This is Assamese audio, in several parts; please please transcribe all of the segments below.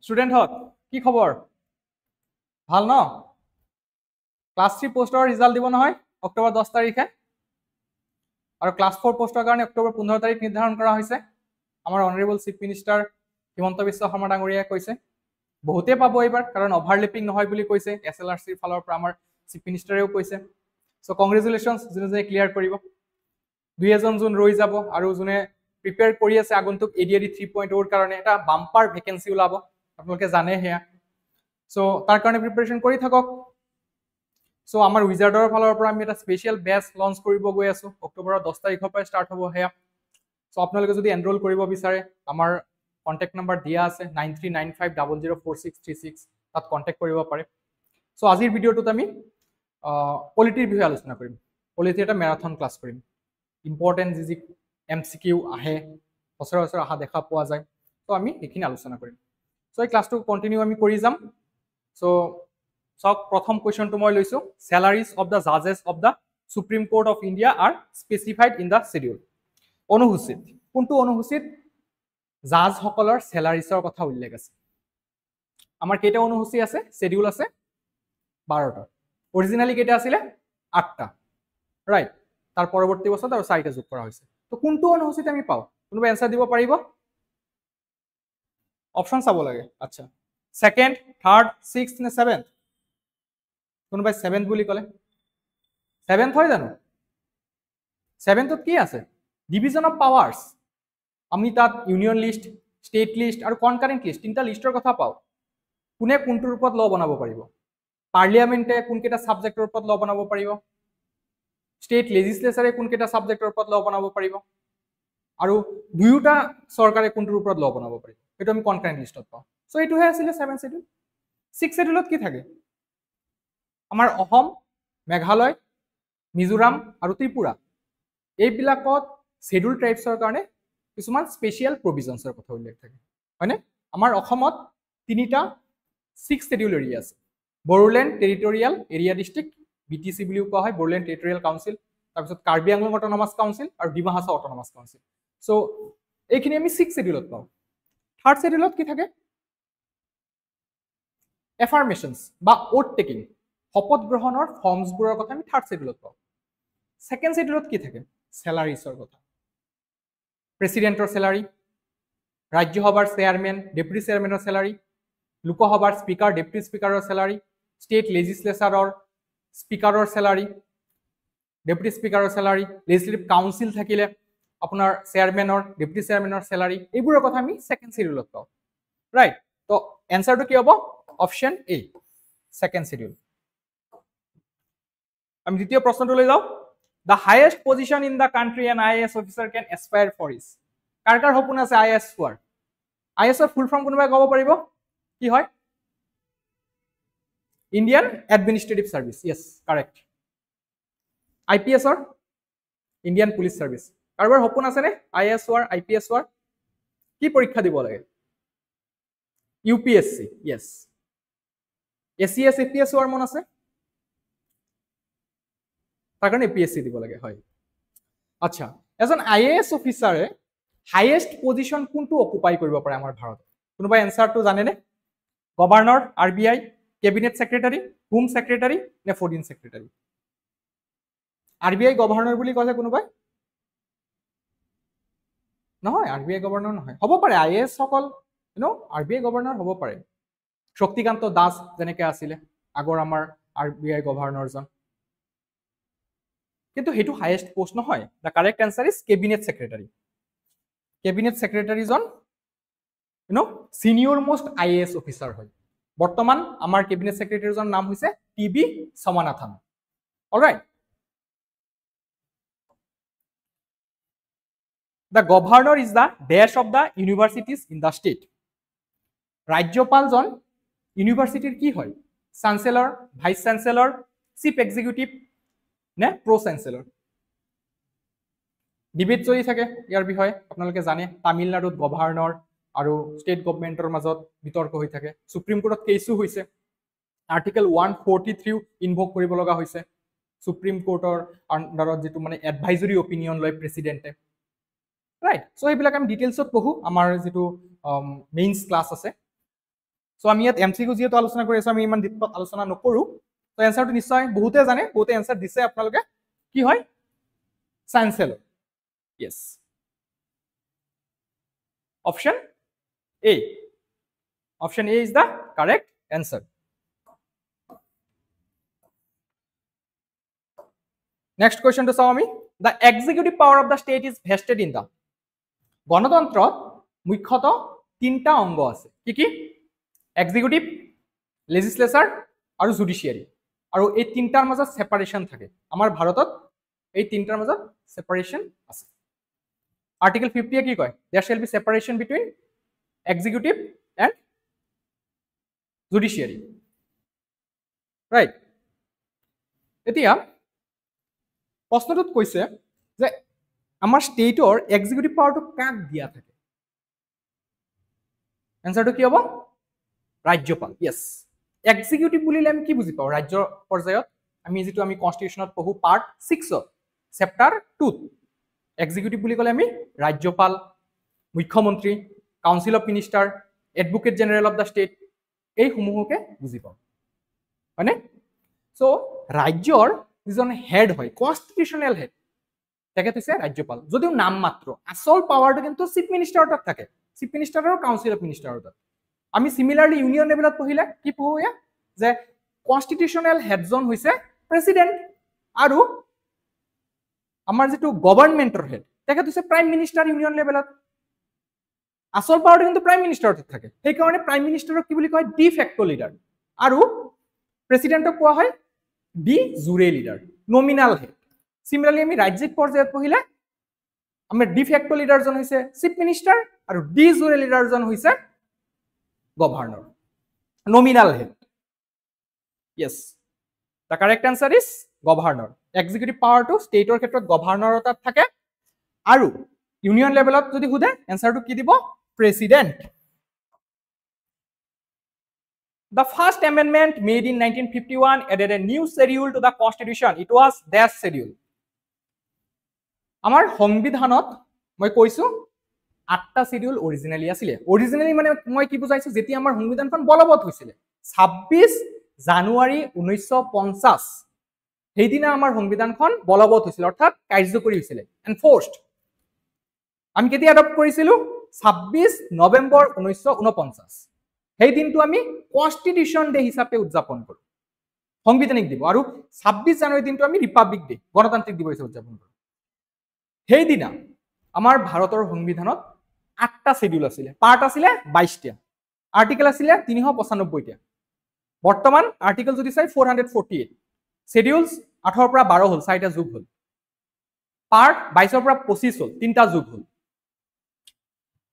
স্টুডেন্ট হত কি খবৰ ভাল ন ক্লাস 3 পোস্টৰ ৰিজাল্ট দিব নহয় অক্টোবৰ 10 তাৰিখে আৰু ক্লাস 4 পোস্টৰ কাৰণে অক্টোবৰ 15 তাৰিখ নিৰ্ধাৰণ কৰা হৈছে আমাৰ honourable chief minister Himanta Biswa Sarma ডাঙৰীয়াই কৈছে বহুতে পাব এইবাৰ কাৰণ অভাৰলেপিং নহয় বুলি কৈছে এছএলআৰচিৰ ফালৰ পৰা আমাৰ চিফ মিনিষ্টাৰেও কৈছে সো কংগ্ৰেচুলেশনস যোনে ক্লিয়াৰ কৰিব দুই এজন যোন ৰৈ যাব আৰু যোনে প্ৰিপেয়াৰ কৰি আছে আগন্তুক এডিআৰই 3.0 ৰ কাৰণে এটা বাম্পাৰ ভেকেন্সি ওলাব আপোনালোকে জানে হেয়া সো তাৰ কাৰণে প্ৰিপাৰেচন কৰি থাকক সো আমাৰ উইজাৰ্ডৰ ফালৰ পৰা আমি এটা স্পেশাল বেচ লঞ্চ কৰিব গৈ আছো অক্টোবৰৰ 10 তাৰিখৰ পৰা ষ্টাৰ্ট হ'ব হেয়া সো আপোনালোকে যদি এনৰোল কৰিব বিচাৰে আমাৰ কন্টাক্ট নম্বৰ দিয়া আছে 9395004636 তাত কন্টাক্ট কৰিব পাৰে সো আজিৰ ভিডিওটোত আমি পলিটিৰ বিষয়ে আলোচনা কৰিম পলিটি এটা ম্যাৰাথন ক্লাস কৰিম ইম্পৰ্টেন্ট যি এমসিকিউ আহে বছৰ আহা দেখা পোৱা যায় তো আমি এইখিনি আলোচনা কৰিম সো এই ক্লাসটো কন্টিনিউ আমি কৰি যাম সো সক প্ৰথম কোৱেশ্চনটো মই লৈছো salaries of the judges of the Supreme Court of India are specified in the schedule অনুসূচিত কোনটো অনুসূচিত জাজ সকলৰ স্যালাৰিছৰ কথা উল্লেখ আছে আমাৰ কেইটা অনুসূচী আছে শিডিউল আছে 12টা অৰিজিনালি কেইটা আছিল 8টা ৰাইট তাৰ পৰৱৰ্তী বছৰত আৰু 4টা যোগ কৰা হৈছে তো কোনটো অনুসূচিত আমি পাও কোনোবা এনসাৰ দিব পাৰিব অপশন চাব লাগে আচ্ছা সেকেন্ড থার্ড সিক্সথ নে সেভেন্থ কোনোবাই সেভেন্থ বুলি কলে সেভেন্থ হয় জানো সেভেন্থত কি আছে ডিভিজন অফ পাৱাৰ্স আমি তাত ইউনিয়ন লিষ্ট স্টেট লিষ্ট আৰু কনকাৰেন্ট লিষ্ট তিনটা লিষ্টৰ কথা পাও কোনে কোনটোৰ ওপৰত ল বনাব পাৰিব পাৰ্লিয়ামেন্টে কোনকেটা সাবজেক্টৰ ওপৰত ল বনাব পাৰিব স্টেট লেজিসলেচাৰে কোনকেটা সাবজেক্টৰ ওপৰত ল বনাব পাৰিব আৰু দুয়োটা চৰকাৰে কোনটোৰ ওপৰত ল বনাব পাৰিব এটো আমি কনকারেন্ট লিষ্টত পাও সো এটো হে আছিল 7 শিডিউল 6 শিডিউলত কি থাকে আমাৰ অসম মেঘালয় মিজোৰাম আৰু ত্ৰিপুৰা এইবিলাকত শিডিউল ট্ৰাইবছৰ কাৰণে কিছুমান স্পেশাল প্ৰভিজনছৰ কথা উল্লেখ থাকে হয়নে আমাৰ অসমত তিনিটা 6 শিডিউল এৰিয়া আছে Bodoland territorial area district BTC বুলিও কোৱা হয় বড়োলেণ্ড টেৰিটৰিয়েল কাউন্সিল তাৰপিছত কাৰ্বি আংলং অটোনমাস কাউন্সিল আৰু Dima Hasao autonomous council so এইখিনি আমি 6 শিডিউলত পাও থাৰ্ড শিডিউলত কি থাকে এফাৰ্মেশনস বা ওথ টেকিং শপত গ্ৰহণৰ ফৰ্মছবোৰৰ কথা আমি থাৰ্ড শিডিউলত পাও সেকেন্ড শিডিউলত কি থাকে স্যালাৰিছৰ কথা প্ৰেসিডেন্টৰ স্যালাৰি ৰাজ্যসভাৰ চেয়াৰম্যান ডেপুটি চেয়াৰম্যানৰ স্যালাৰি লোকসভাৰ স্পিকাৰ ডেপুটি স্পিকাৰৰ স্যালাৰি স্টেট লেজিসলেচাৰৰ স্পিকাৰৰ স্যালাৰি ডেপুটি স্পিকাৰৰ স্যালাৰি লেজিসলেটিভ কাউন্সিল থাকিলে আপোনাৰ চেয়াৰম্যানৰ ডেপুটি চেয়াৰম্যানৰ স্যালাৰি এইবোৰৰ কথা আমি সেকেন্ড শিডিউলত পাও ৰাইট তো এনসাৰটো কি হ'ব অপশন এ সেকেন্ড শিডিউল আমি দ্বিতীয় প্ৰশ্নটো লৈ যাও the highest position in the country an IAS officer can aspire for is কাৰ কাৰ সপোন আছে IAS হোৱাৰ IAS ৰ ফুল ফৰ্ম কোনোবাই ক'ব পাৰিব কি হয় Indian administrative service yes correct IPS ৰ ইণ্ডিয়ান পুলিচ সাৰ্ভিস কাৰোবাৰ সপোন আছে নে IAS হোৱাৰ IPS হোৱাৰ কি পৰীক্ষা দিব লাগে UPSC yes ACS APS হোৱাৰ মন আছে তাৰ কাৰণে APSC দিব লাগে হয় আচ্ছা এজন IAS অফিচাৰে হাইয়েস্ট পজিশন কোনটো অকুপাই কৰিব পাৰে আমাৰ ভাৰতত কোনোবা এনসাৰটো জানে নে governor RBI cabinet secretary home secretary নে ফৰেইন সেক্ৰেটাৰী RBI গভৰ্ণৰ বুলি কয় কোনোবাই নহয় RBI গভৰ্ণৰ নহয় হ'ব পাৰে IAS সকল RBI গভৰ্ণৰ হ'ব পাৰে শক্তিকান্ত দাস যেনেকৈ আছিলে আগৰ আমাৰ RBI গভৰ্ণৰজন কিন্তু হেতু হাইয়েস্ট পোষ্ট নহয় the correct answer is cabinet secretary cabinet secretary জন সিনিয়র মোস্ট IAS অফিসার হয় বর্তমান আমার ক্যাবিনেট সেক্রেটারি জন নাম হৈছে TB Somanathan alright the governor is the dash of the universities in the state রাজ্যপাল জন ইউনিভাৰ্সিটিৰ কি হয় চ্যান্সেলৰ ভাইস চ্যান্সেলৰ চিফ এক্সিকিউটিভ নে প্ৰো চেঞ্চেলৰ ডিবেট চলি থাকে ইয়াৰ বিষয়ে আপোনালোকে জানে তামিলনাডুত গভৰ্ণৰ আৰু ষ্টেট গভৰ্ণমেণ্টৰ মাজত বিতৰ্ক হৈ থাকে সুপ্ৰিম কোৰ্টত কেছু হৈছে আৰ্টিকেল 143 ইনভোক কৰিব লগা হৈছে সুপ্ৰিম কোৰ্টৰ আন্ডাৰত যেটো মানে এডভাইজৰি অপিনিয়ন লয় প্ৰেসিডেন্টে ৰাইট সো এইবিলাক আমি ডিটেইলছত পঢ়ো আমাৰ যেটো মেইনস ক্লাস আছে সো আমি ইয়াত এমসিকিউ যেহেতু আলোচনা কৰি আছো আমি ইমান ডিপত আলোচনা নকৰো তো এনসাৰটো নিশ্চয় বহুতে জানে বহুতে এনসাৰ দিছে আপোনালোকে কি হয় চায়েন্সেল yes option A option A is the correct answer next question to Swami the executive power of the state is vested in the গণতন্ত্ৰত মুখ্যত তিনটা অংগ আছে কি কি এক্সিকিউটিভ লেজিসলেচাৰ আৰু জুডিশিয়াৰী আৰু এই তিনটাৰ মাজত সেপাৰেশন থাকে আমাৰ ভাৰতত এই তিনটাৰ মাজত সেপাৰেশন আছে আৰ্টিকল 50 এ কি কয় there shall be separation between executive and judiciary right এতিয়া প্ৰশ্নটোত কৈছে যে আমাৰ ষ্টেটৰ এক্সিকিউটিভ পাৱাৰটো কাক দিয়া থাকে এনসাৰটো কি হ'ব ৰাজ্যপাল ইয়েস এক্সিকিউটিভ বুলিলে আমি কি বুজি পাওঁ ৰাজ্য পৰ্যায়ত আমি যেটো আমি কনস্টিটিউশনত পঢ়ো পাৰ্ট 6 চেপ্টাৰ 2 এক্সিকিউটিভ বুলি ক'লে আমি ৰাজ্যপাল মুখ্যমন্ত্ৰী council of minister advocate general of the state এই সমূহকে বুজি পাওঁ হয়নে সো ৰাজ্যৰ যিজন হেড হয় কনস্টিটিউশনাল হেড তেখেত হৈছে ৰাজ্যপাল যদিও নাম মাত্ৰ আসল পাৱাৰটো কিন্তু চিফ মিনিষ্টাৰৰ তাত থাকে চিফ মিনিষ্টাৰ আৰু কাউন্সিল অফ মিনিষ্টাৰৰ তাত আমি সিমিলাৰলি ইউনিয়ন লেভেলত পঢ়িলে কি পঢ়োয়া যে কনস্টিটিউশনাল হেডজন হৈছে প্ৰেসিডেন্ট আৰু আমাৰ যেটো গভৰ্ণমেন্টৰ হেড তেখেত হৈছে প্ৰাইম মিনিষ্টাৰ ইউনিয়ন লেভেলত আসল পাৱাৰটো কিন্তু প্ৰাইম মিনিষ্টাৰৰ তাত থাকে সেই কাৰণে প্ৰাইম মিনিষ্টাৰক কি বুলি কয় ডি ফেক্টো লিডাৰ আৰু প্ৰেসিডেন্টক কোৱা হয় ডি জুৰে লিডাৰ নমিনাল হেড সিমিলাৰলি আমি ৰাজ্যিক পৰ্যায়ত পঢ়িলে আমাৰ ডি ফেক্টো লিডাৰজন হৈছে চিফ মিনিষ্টাৰ আৰু ডি জুৰে লিডাৰজন হৈছে governor nominal head yes the correct answer is governor executive power to stateৰ ক্ষেত্ৰত গভৰ্ণৰৰ তাত থাকে আৰু ইউনিয়ন লেভেলত যদি হুদে এনসাৰটো কি দিব president The first amendment made in 1951 added a new schedule to the constitution. It was that schedule. আমাৰ সংবিধানত মই কৈছো 8টা শিডিউল অৰিজিনালি আছিল অৰিজিনালি মানে মই কি বুজাইছো যেতি আমাৰ সংবিধানখন বলবৎ হৈছিল 26 জানুৱাৰী 1950 সেইদিনা আমাৰ সংবিধানখন বলবৎ হৈছিল অৰ্থাৎ কাৰ্যকৰী হৈছিল এনফোৰ্সড আমি কেতিয়া এডপ্ট কৰিছিলো 26 নৱেম্বৰ 1949 সেই দিনটো আমি কনস্টিটিউশন ডে হিচাপে উদযাপন কৰো সংবিধানিক দিব আৰু 26 জানুৱাৰী দিনটো আমি ৰিপাব্লিক ডে গণতান্ত্ৰিক দিৱস হিচাপে উদযাপন কৰো সেই দিনা আমাৰ ভাৰতৰ সংবিধানত 8টা শিডিউল আছিল পাৰ্ট আছিল 22টা আৰ্টিকেল আছিল 395 টা বৰ্তমান আৰ্টিকেল যদি চাই 448 শিডিউলস 8 পৰা 12 হল 4টা যোগ হল পাৰ্ট 22 পৰা 25 হল 3টা যোগ হল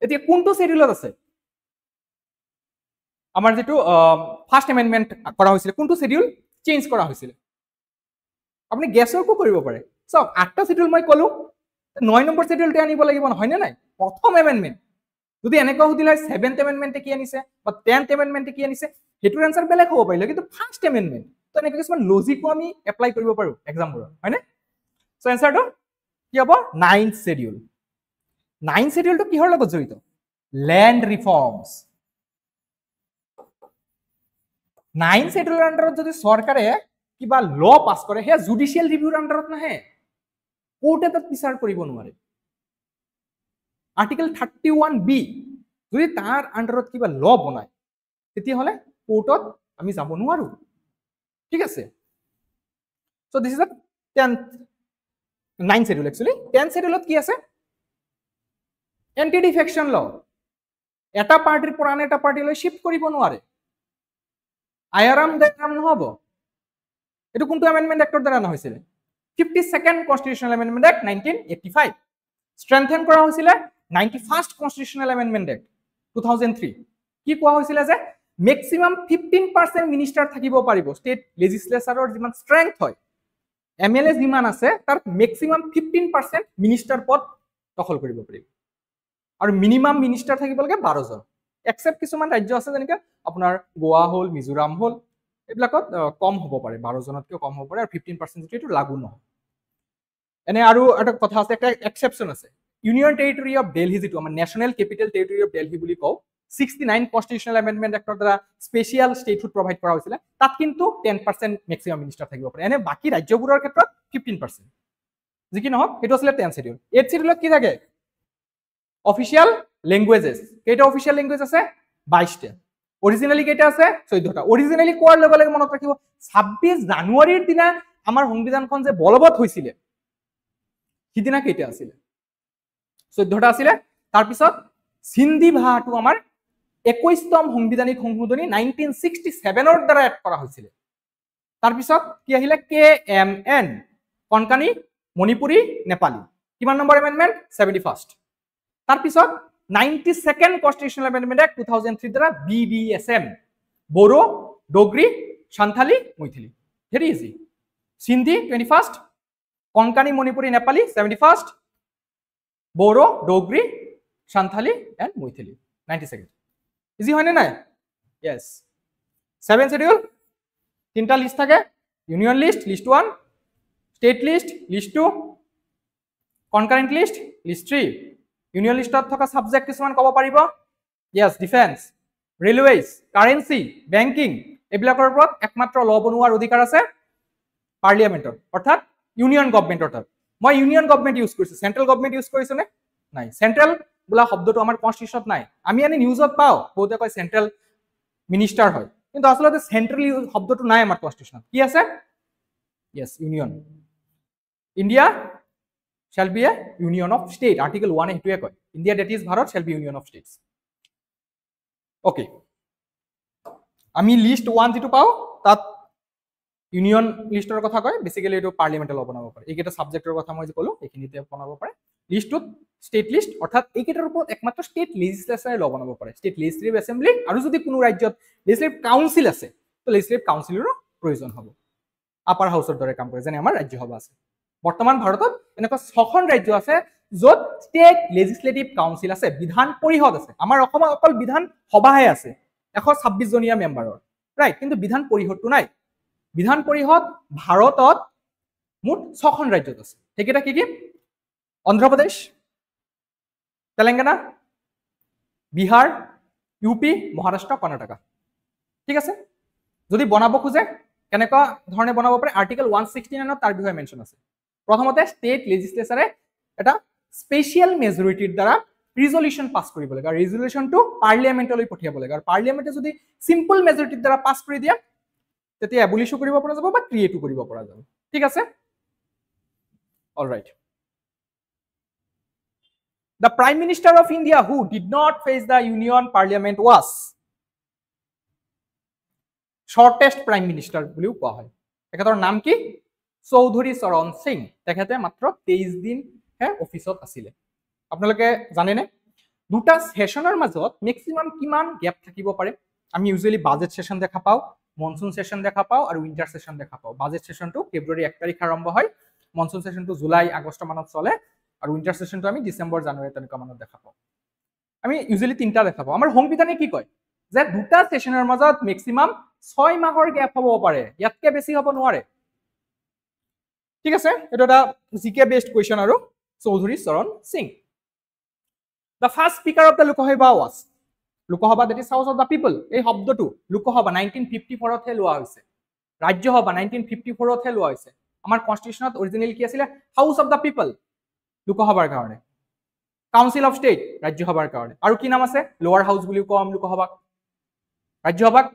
এতিয়া কোনটো শিডিউলত আছে আমাৰ যেটো ফাৰ্স্ট এমেন্ডমেন্ট কৰা হৈছিল কোনটো শিডিউল চেঞ্জ কৰা হৈছিল আপুনি গেছৰকো কৰিব পাৰে সব 8টা শিডিউল মই কলো 9 নম্বৰ শিডিউলটো আনিব লাগিব নহয় নাই প্ৰথম এমেন্ডমেন্ট যদি এনেকৈ হুদিলে 7th এমেন্ডমেন্টে কি আনিছে বা 10th এমেন্ডমেন্টে কি আনিছে হেতুৰ আনসাৰ বেলেগ হ'ব পাৰিলে কিন্তু ফাৰ্স্ট এমেন্ডমেন্ট তো এনেকৈ কিছুমান লজিকো আমি এপ্লাই কৰিব পাৰো এক্সামবোৰ হয়নে সো আনসাৰটো কি হ'ব 9th শিডিউল 9th শিডিউলটো কিহৰ লগত জড়িত ল্যান্ড ৰিফৰ্মছ 9th শিডিউলৰ আন্ডাৰত যদি চৰকাৰে কিবা ল পাস কৰে হে জুডিশিয়াল ৰিভিউৰ আন্ডাৰত নাহে কোৰ্টে তাত বিচাৰ কৰিব নোৱাৰে আৰ্টিকেল 31 বি যদি তাৰ আন্ডাৰত কিবা ল বনায় তেতিয়া হলে কোৰ্টত আমি যাব নোৱাৰো ঠিক আছে so this is the 9th schedule actually 10th শিডিউলত কি আছে এন্টি ডিফেকশন ল এটা পাৰ্টিৰ পৰা আন এটা পাৰ্টিলৈ শিফট কৰিব নোৱাৰে আয়াৰাম দেৰাম নহব এটো কোনটো এমেন্ডমেন্ট এক্টৰ দ্বাৰা নহৈছিল 52nd কনস্টিটিউশনাল এমেন্ডমেন্ট এক্ট 1985 স্ট্ৰেংথেন কৰা হৈছিল 91st কনস্টিটিউশনাল এমেন্ডমেন্ট এক্ট 2003 কি কোৱা হৈছিল যে ম্যাক্সিমাম 15% মিনিষ্টাৰ থাকিব পাৰিব ষ্টেট লেজিসলেচাৰৰ যিমান স্ট্ৰেংথ হয় এমএলএ যিমান আছে তাৰ ম্যাক্সিমাম 15% মিনিষ্টাৰ পদ দখল কৰিব পাৰিব আৰু মিনিমাম মিনিষ্টাৰ থাকিব লাগে 12 জন এক্সেপ্ট কিছুমান ৰাজ্য আছে যেনেকৈ আপোনাৰ গোৱা হল মিজোৰাম হল এইবিলাকত কম হ'ব পাৰে 12 জনতকৈ কম হ'ব পাৰে আৰু 15% যেটো লাগু নহয় এনে আৰু এটা কথা আছে একটা এক্সেপশন আছে ইউনিয়ন টেৰিটৰি অফ দিল্লী যেটো আমাৰ national capital territory of Delhi বুলি কও 69 কনস্টিটিউশনাল এমেন্ডমেন্ট এক্টৰ দ্বাৰা স্পেচিয়েল ষ্টেটহুড প্ৰভাইড কৰা হৈছিলে তাত কিন্তু 10% মেক্সিমাম মিনিষ্টাৰ থাকিব পাৰে এনে বাকি ৰাজ্যবোৰৰ ক্ষেত্ৰত 15% যি কি নহওক সেইটো আছিলে 10 শিডিউল 8 শিডিউলত কি থাকে অফিচিয়েল ল্যাঙ্গুয়েজেস কেইটা অফিচিয়েল ল্যাঙ্গুয়েজ আছে 22টা অরিজিনালি কেইটা আছে 14টা অরিজিনালি কোৱাৰ লগে লগে মনত ৰাখিব 26 জানুৱাৰীৰ দিনা আমাৰ সংবিধানখন যে বলবৎ হৈছিল সিদিনা কেইটা আছিল 14টা আছিল তাৰ পিছত সিন্ধি ভাষাটো আমাৰ 21তম সংবিধানিক সংশোধনী 1967 ৰ দ্বাৰা এড কৰা হৈছিল তাৰ পিছত কি আহিলে KMN কনকানি মণিপুৰী নেপালী কিমান নম্বৰ এমেন্ডমেন্ট 71st তাৰ পিছত 92nd কনস্টিটিউশনাল এমেন্ডমেন্ট এক্ট 2003 দ্বাৰা BDSM Bodo Dogri Santhali Maithili very easy Sindhi 21st Konkani Manipuri Nepali 71st Bodo Dogri Santhali and Maithili 92nd easy হয় না yes 7 শিডিউল তিনটা লিস্ট থাকে union list list 1 state list list 2 concurrent list list 3 union লিস্টত থকা সাবজেক্ট কিছুমান কব পাৰিব yes defence railways currency banking এবিলাকৰ ওপৰত একমাত্ৰ ল বনোৱাৰ অধিকাৰ আছে পাৰ্লিয়ামেন্টৰ অৰ্থাৎ ইউনিয়ন গভৰ্ণমেন্টৰ তাত মই ইউনিয়ন গভৰ্ণমেন্ট ইউজ কৰিছো সেন্ট্ৰেল গভৰ্ণমেন্ট ইউজ কৰিছো নে নাই সেন্ট্ৰেল বুলা শব্দটো আমাৰ কনস্টিটিউশনত নাই আমি এনে নিউজত পাও বহুতে কয় সেন্ট্ৰেল মিনিষ্টাৰ হয় কিন্তু আসলে সেন্ট্ৰেল শব্দটো নাই আমাৰ কনস্টিটিউশনত কি আছে yes union India shall be a union of state article 1 এটোৱে কয় India that is Bharat shall be union of states okay আমি লিস্ট 1 যেটো পাও তাত ইউনিয়ন লিস্টৰ কথা কয় বেসিক্যালি এটো পাৰ্লিয়ামেন্টে ল বনাব পাৰে এইকেটা সাবজেক্টৰ কথা মই যে কলো এখিনিতে বনাব পাৰে লিস্টত স্টেট লিস্ট অৰ্থাৎ এইকেটাৰ ওপৰত একমাত্ৰ স্টেট লেজিসলেচাৰে ল বনাব পাৰে স্টেট লেজিসলেটিভ এসেম্বলি আৰু যদি কোনো ৰাজ্যত লেজিসলেটিভ কাউন্সিল আছে তো লেজিসলেটিভ কাউন্সিলৰো প্ৰয়োজন হ'ব আপাৰ হাউসৰ দৰে কাম কৰে যেনে আমাৰ ৰাজ্যসভা আছে বৰ্তমান ভাৰতত এনেকুৱা 6খন ৰাজ্য আছে য'ত স্টেট লেজিসলেটিভ কাউন্সিল আছে বিধান পৰিষদ আছে আমাৰ অসমত অকল বিধান সভাহে আছে 126 জনীয়া মেম্বাৰৰ ৰাইট কিন্তু বিধান পৰিষদটো নাই বিধান পৰিষদ ভাৰতত মুঠ 6খন ৰাজ্যত আছে হেকেটা কি কি অন্ধ্ৰপ্ৰদেশ তেলেঙ্গানা বিহাৰ ইউপি মহাৰাষ্ট্ৰ কৰ্ণাটক ঠিক আছে যদি বনাব খুজে কেনেকা ধৰণে বনাব পাৰে আৰ্টিকেল 169 তাৰ বিষয়ে মেনশন আছে প্ৰথমতে স্টেট লেজিসলেচাৰে এটা স্পেশাল মেজৰিটিৰ দ্বাৰা ৰিজলিউশন পাস কৰিব লাগে আৰু ৰিজলিউশনটো পাৰ্লিয়ামেন্টলৈ পঠিয়াব লাগে আৰু পাৰ্লিয়ামেন্টে যদি সিম্পল মেজৰিটিৰ দ্বাৰা পাস কৰি দিয়া তেতিয়া এবলিশ কৰিব পৰা যাব বা ক্ৰিয়েট কৰিব পৰা যাব ঠিক আছে alright The Prime Minister of India who did not face the Union Parliament was shortest Prime Minister বুলিও কোৱা হয় তেখেতৰ নাম কি চৌধুৰী চৰণ সিং তেখেতে মাত্ৰ 23 দিন হে অফিসত আছিলে আপোনালোকে জানে নে দুটা সেশনৰ মাজত ম্যাক্সিমাম কিমান গ্যাপ থাকিব পাৰে আমি ইউজুয়ালি বাজেট সেশন দেখা পাও মনসুন সেশন দেখা পাও আৰু উইন্টাৰ সেশন দেখা পাও বাজেট সেশনটো ফেব্ৰুৱাৰী 1 তাৰিখ আৰম্ভ হয় মনসুন সেশনটো জুলাই আগষ্ট মানত চলে আৰু উইন্টাৰ সেশনটো আমি ডিসেম্বৰ জানুৱাৰী তেনেকা মানত দেখা পাও আমি ইউজুয়ালি তিনটা দেখা পাও আমাৰ সংবিধানে কি কয় যে দুটা সেশনৰ মাজত ম্যাক্সিমাম 6 মাহৰ গ্যাপ হ'ব পাৰে ইয়াতকে বেছি হ'ব নোৱাৰে ঠিক আছে এটা এটা জিকে বেসড কোৱেশ্চন আৰু Chaudhary Charan Singh The first speaker of the Lokasabha was Lokasabha that is House of the People এই শব্দটো লোকসভা 1954 তে লোৱা হৈছে ৰাজ্যসভা 1954 তে লোৱা হৈছে আমাৰ কনস্টিটিউশনত অৰিজিনালি কি আছিল হাউস অফ the People লোকসভাৰ কাৰণে কাউন্সিল অফ ষ্টেট ৰাজ্যসভাৰ কাৰণে আৰু কি নাম আছে লোৱাৰ হাউস বুলিও কম লোকসভাক ৰাজ্যসভাক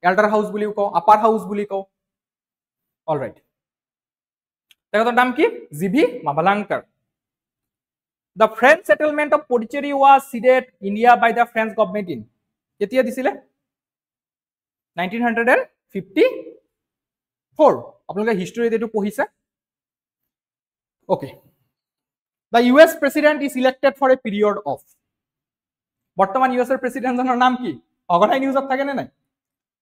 এল্ডাৰ হাউস বুলিও কও আপাৰ হাউস বুলি কও অলৰাইট তেখেতৰ নাম কি GV মাভালাংকাৰ The French settlement of Pondicherry was ceded India by the French government in কেতিয়া দিছিলে 1954 আপোনালোকে হিষ্টৰী এটো পঢ়িছে okay The US president is elected for a period of বৰ্তমান US এৰ প্ৰেসিডেন্টৰ নাম কি অগনাই নিউজত থাকে নে নাই